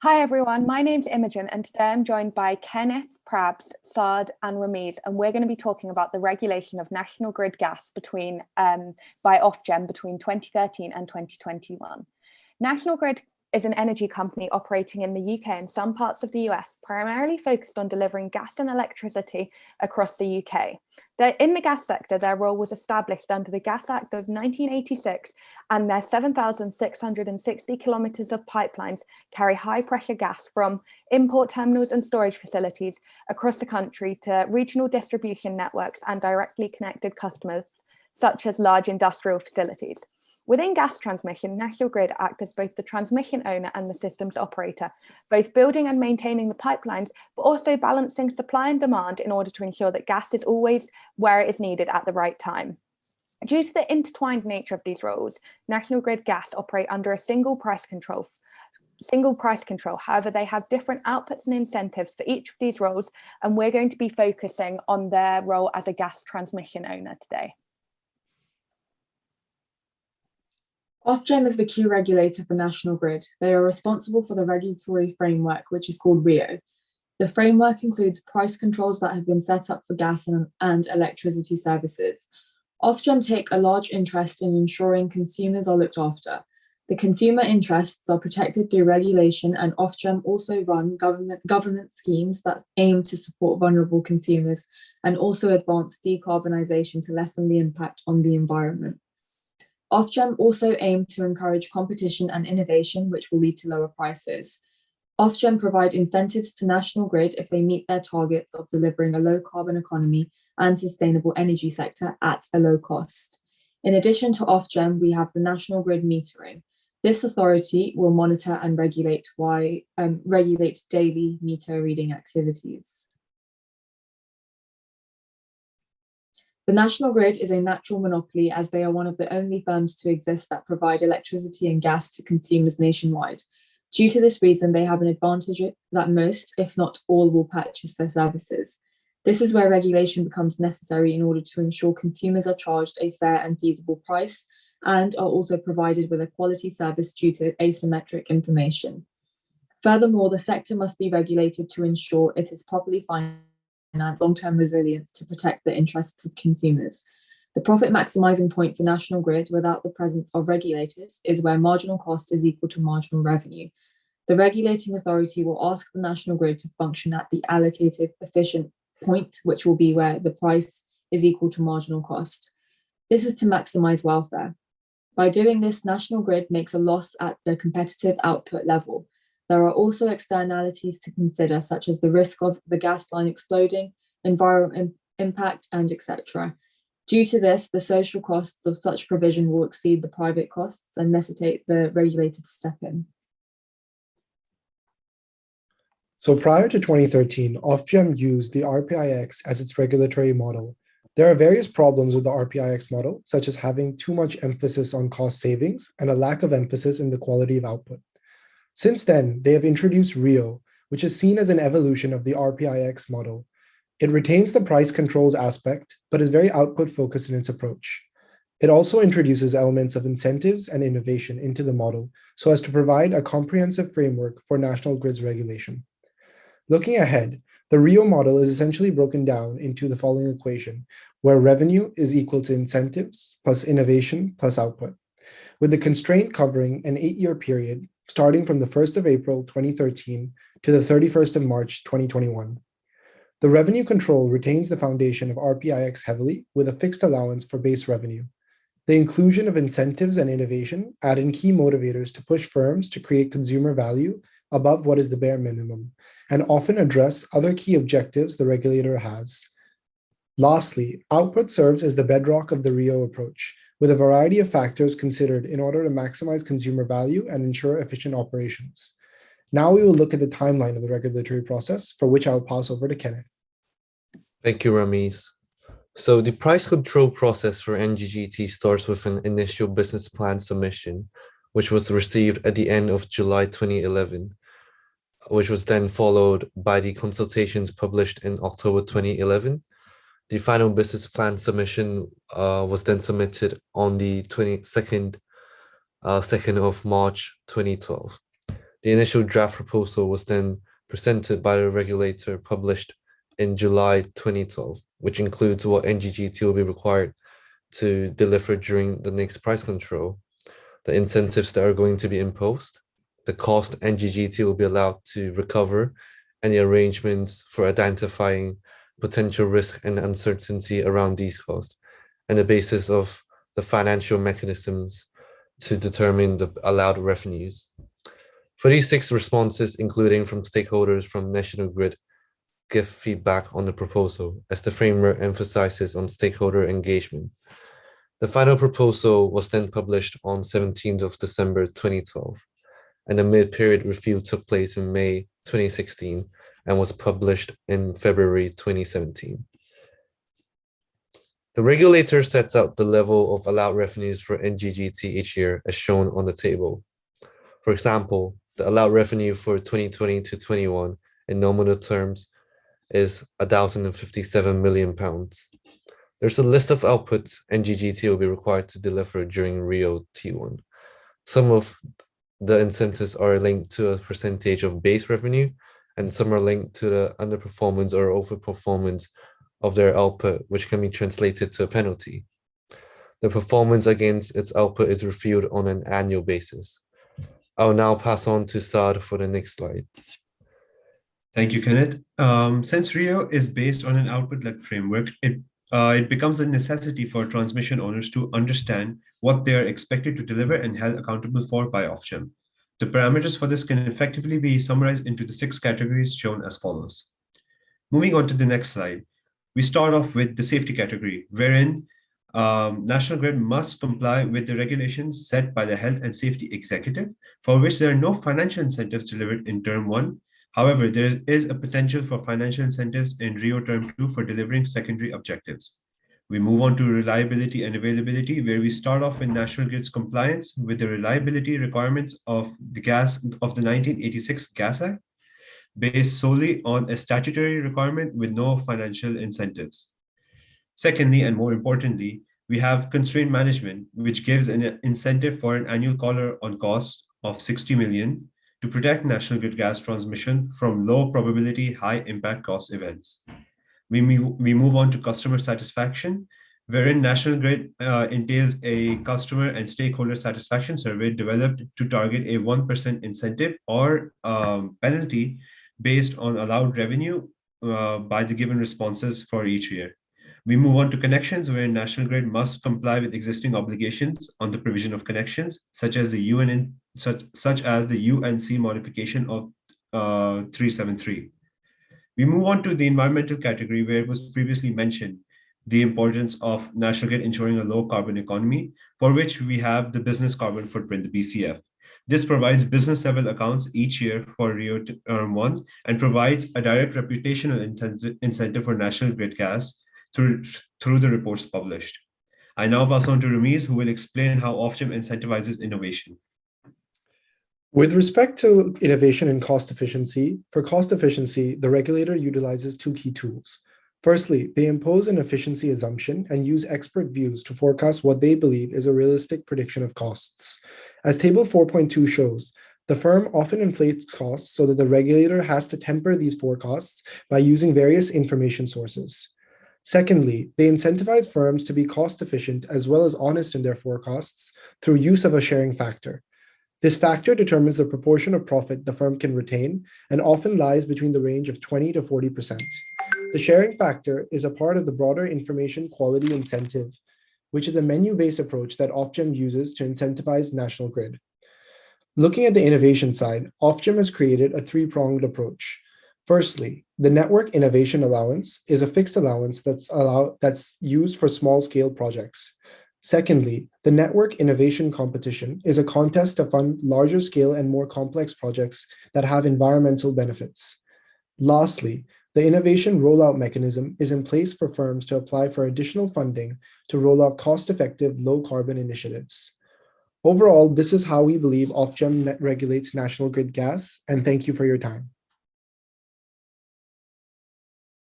Hi everyone, my name's Imogen and today I'm joined by Kenneth, Prabs, Saad and Ramiz, and we're going to be talking about the regulation of National Grid gas by Ofgem between 2013 and 2021. National Grid is an energy company operating in the UK and some parts of the US, primarily focused on delivering gas and electricity across the UK. In the gas sector, their role was established under the Gas Act of 1986, and their 7,660 kilometres of pipelines carry high pressure gas from import terminals and storage facilities across the country to regional distribution networks and directly connected customers, such as large industrial facilities. Within gas transmission, National Grid act as both the transmission owner and the systems operator, both building and maintaining the pipelines, but also balancing supply and demand in order to ensure that gas is always where it is needed at the right time. Due to the intertwined nature of these roles, National Grid gas operate under a single price control. However, they have different outputs and incentives for each of these roles, and we're going to be focusing on their role as a gas transmission owner today. Ofgem is the key regulator for National Grid. They are responsible for the regulatory framework, which is called RIIO. The framework includes price controls that have been set up for gas and electricity services. Ofgem take a large interest in ensuring consumers are looked after. The consumer interests are protected through regulation, and Ofgem also run government schemes that aim to support vulnerable consumers and also advance decarbonisation to lessen the impact on the environment. Ofgem also aim to encourage competition and innovation, which will lead to lower prices. Ofgem provide incentives to National Grid if they meet their targets of delivering a low carbon economy and sustainable energy sector at a low cost. In addition to Ofgem, we have the National Grid metering. This authority will monitor and regulate daily meter reading activities. The National Grid is a natural monopoly, as they are one of the only firms to exist that provide electricity and gas to consumers nationwide. Due to this reason, they have an advantage that most, if not all, will purchase their services. This is where regulation becomes necessary in order to ensure consumers are charged a fair and feasible price and are also provided with a quality service due to asymmetric information. Furthermore, the sector must be regulated to ensure it is properly financed long-term resilience to protect the interests of consumers. The profit maximizing point for National Grid without the presence of regulators is where marginal cost is equal to marginal revenue. The regulating authority will ask the National Grid to function at the allocated efficient point, which will be where the price is equal to marginal cost. This is to maximize welfare. By doing this, National Grid makes a loss at the competitive output level. There are also externalities to consider, such as the risk of the gas line exploding, environmental impact, and etc. Due to this, the social costs of such provision will exceed the private costs and necessitate the regulator to step in. So prior to 2013, Ofgem used the RPIX as its regulatory model. There are various problems with the RPIX model, such as having too much emphasis on cost savings and a lack of emphasis in the quality of output. Since then, they have introduced RIIO, which is seen as an evolution of the RPIX model. It retains the price controls aspect, but is very output-focused in its approach. It also introduces elements of incentives and innovation into the model so as to provide a comprehensive framework for National Grid's regulation. Looking ahead, the RIIO model is essentially broken down into the following equation, where revenue is equal to incentives plus innovation plus output, with the constraint covering an 8-year period starting from the 1st of April 2013 to the 31st of March 2021. The revenue control retains the foundation of RPIX heavily with a fixed allowance for base revenue. The inclusion of incentives and innovation add in key motivators to push firms to create consumer value above what is the bare minimum, and often address other key objectives the regulator has. Lastly, output serves as the bedrock of the RIIO approach, with a variety of factors considered in order to maximize consumer value and ensure efficient operations. Now we will look at the timeline of the regulatory process, for which I'll pass over to Kenneth. Thank you, Ramiz. So the price control process for NGGT starts with an initial business plan submission, which was received at the end of July 2011, which was then followed by the consultations published in October 2011. The final business plan submission was then submitted on the 22nd of March 2012. The initial draft proposal was then presented by the regulator, published in July 2012, which includes what NGGT will be required to deliver during the next price control, the incentives that are going to be imposed, the cost NGGT will be allowed to recover, and the arrangements for identifying potential risk and uncertainty around these costs, and the basis of the financial mechanisms to determine the allowed revenues. 46 responses, including from stakeholders from National Grid, give feedback on the proposal, as the framework emphasizes on stakeholder engagement. The final proposal was then published on 17th of December 2012, and the mid-period review took place in May 2016 and was published in February 2017. The regulator sets out the level of allowed revenues for NGGT each year, as shown on the table. For example, the allowed revenue for 2020 to 21 in nominal terms is £1,057 million. There's a list of outputs NGGT will be required to deliver during RIIO-T1. Some of the incentives are linked to a percentage of base revenue, and some are linked to the underperformance or overperformance of their output, which can be translated to a penalty. The performance against its output is reviewed on an annual basis. I'll now pass on to Saad for the next slide. Thank you, Kenneth. Since RIIO is based on an output-led framework, it becomes a necessity for transmission owners to understand what they are expected to deliver and held accountable for by Ofgem. The parameters for this can effectively be summarized into the 6 categories shown as follows. Moving on to the next slide, we start off with the safety category, wherein National Grid must comply with the regulations set by the Health and Safety Executive, for which there are no financial incentives delivered in Term 1. However, there is a potential for financial incentives in RIIO Term 2 for delivering secondary objectives. We move on to reliability and availability, where we start off in National Grid's compliance with the reliability requirements of the 1986 Gas Act, based solely on a statutory requirement with no financial incentives. Secondly, and more importantly, we have constraint management, which gives an incentive for an annual collar on cost of 60 million to protect National Grid gas transmission from low probability, high impact cost events. We move on to customer satisfaction, wherein National Grid entails a customer and stakeholder satisfaction survey developed to target a 1% incentive or penalty based on allowed revenue by the given responses for each year. We move on to connections, where National Grid must comply with existing obligations on the provision of connections, such as the UNC modification of 373. We move on to the environmental category, where it was previously mentioned the importance of National Grid ensuring a low carbon economy, for which we have the business carbon footprint, the BCF. This provides business level accounts each year for RIIO Term 1 and provides a direct reputational incentive for National Grid gas through the reports published. I now pass on to Ramiz, who will explain how Ofgem incentivizes innovation. With respect to innovation and cost efficiency, for cost efficiency, the regulator utilizes 2 key tools. Firstly, they impose an efficiency assumption and use expert views to forecast what they believe is a realistic prediction of costs. As Table 4.2 shows, the firm often inflates costs so that the regulator has to temper these forecasts by using various information sources. Secondly, they incentivize firms to be cost efficient as well as honest in their forecasts through use of a sharing factor. This factor determines the proportion of profit the firm can retain and often lies between the range of 20 to 40%. The sharing factor is a part of the broader information quality incentive, which is a menu-based approach that Ofgem uses to incentivize National Grid. Looking at the innovation side, Ofgem has created a 3-pronged approach. Firstly, the Network Innovation Allowance is a fixed allowance that's used for small-scale projects. Secondly, the Network Innovation Competition is a contest to fund larger scale and more complex projects that have environmental benefits. Lastly, the Innovation Rollout Mechanism is in place for firms to apply for additional funding to roll out cost-effective, low-carbon initiatives. Overall, this is how we believe Ofgem regulates National Grid gas, and thank you for your time.